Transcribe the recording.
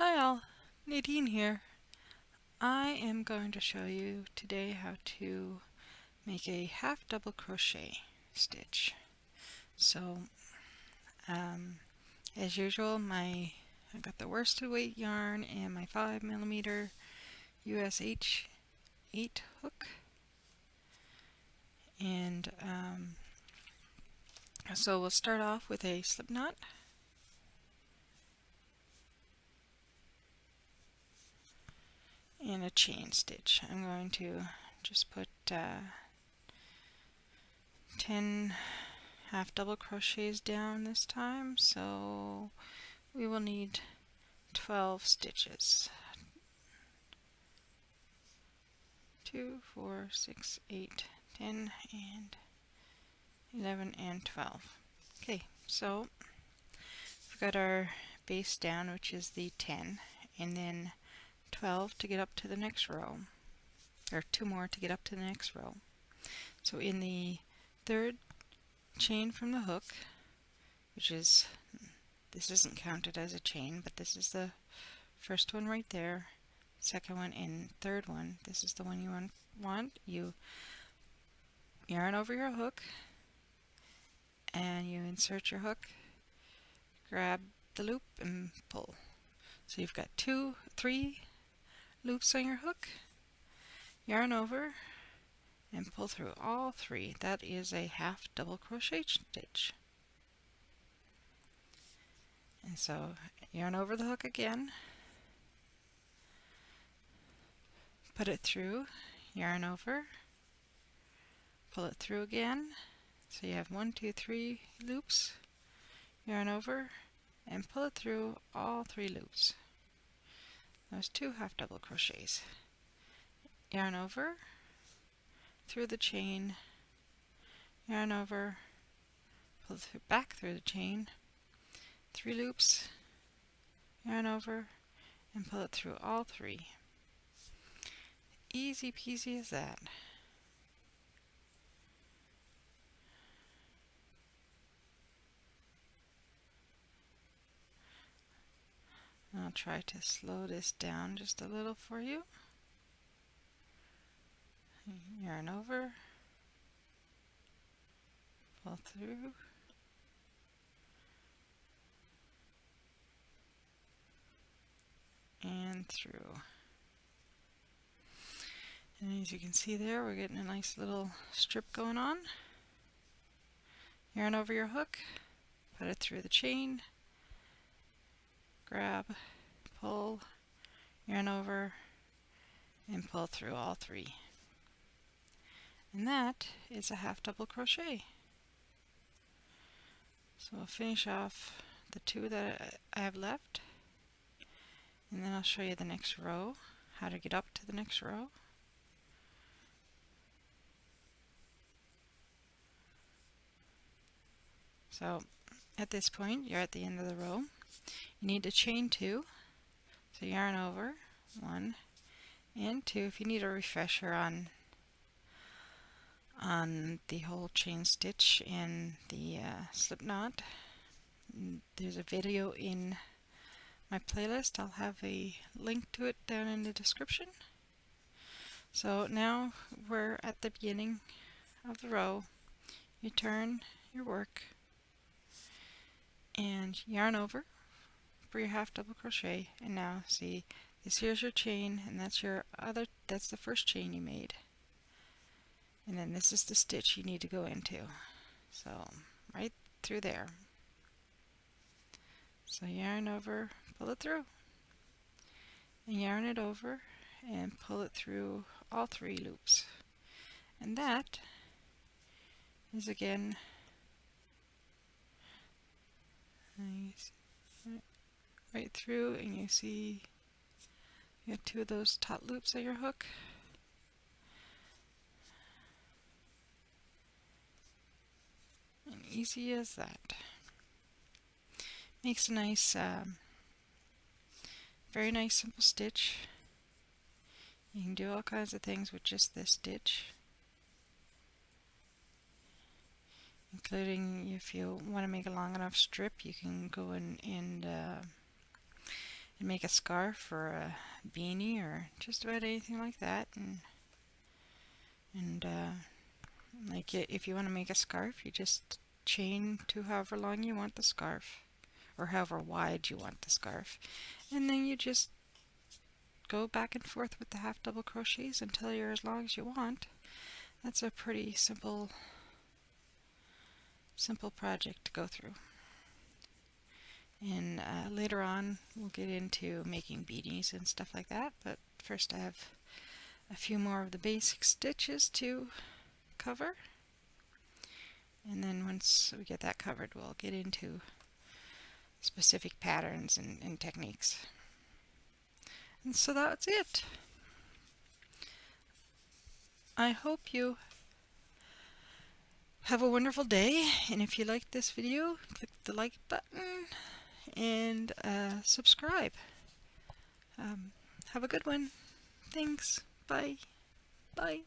Hi all, Nadine here. I am going to show you today how to make a half double crochet stitch. So as usual, I got the worsted weight yarn and my 5mm US H 8 hook, and so we'll start off with a slip knot. And a chain stitch. I'm going to just put 10 half double crochets down this time, so we will need 12 stitches. 2, 4, 6, 8, 10, and 11 and 12. Okay, so we've got our base down, which is the 10, and then 12 to get up to the next row, or 2 more to get up to the next row. So in the third chain from the hook, which is, this isn't counted as a chain, but this is the first one right there, second one and third one. This is the one you want. You yarn over your hook and you insert your hook, grab the loop and pull. So you've got 3 loops on your hook, yarn over and pull through all 3. That is a half double crochet stitch. And so yarn over the hook again, put it through, yarn over, pull it through again. So you have 1, 2, 3 loops, yarn over and pull it through all 3 loops. Those 2 half double crochets. Yarn over, through the chain, yarn over, pull it back through the chain, 3 loops, yarn over and pull it through all 3. Easy peasy as that. I'll try to slow this down just a little for you. Yarn over, pull through, and through. And as you can see there, we're getting a nice little strip going on. Yarn over your hook, put it through the chain, grab, pull, yarn over, and pull through all 3. And that is a half double crochet. So I'll finish off the 2 that I have left, and then I'll show you the next row, how to get up to the next row. So at this point, you're at the end of the row. You need to chain 2. So yarn over 1 and 2. If you need a refresher on the whole chain stitch and the slip knot, there's a video in my playlist. I'll have a link to it down in the description. So now we're at the beginning of the row. You turn your work and yarn over for your half double crochet, and now see, this here's your chain, and that's the first chain you made, and then this is the stitch you need to go into, so right through there. So yarn over, pull it through, and yarn it over and pull it through all 3 loops, and that is again nice. Right through, and you see you have 2 of those top loops at your hook. And easy as that. Makes a nice, very nice simple stitch. You can do all kinds of things with just this stitch, including if you want to make a long enough strip, you can go in and and make a scarf or a beanie or just about anything like that. And like if you want to make a scarf, you just chain to however long you want the scarf, or however wide you want the scarf, and then you just go back and forth with the half double crochets until you're as long as you want. That's a pretty simple project to go through. And later on we'll get into making beanies and stuff like that, but first I have a few more of the basic stitches to cover, and then once we get that covered we'll get into specific patterns and techniques. And so that's it. I hope you have a wonderful day, and if you liked this video, click the like button and subscribe. Have a good one. Thanks. Bye. Bye.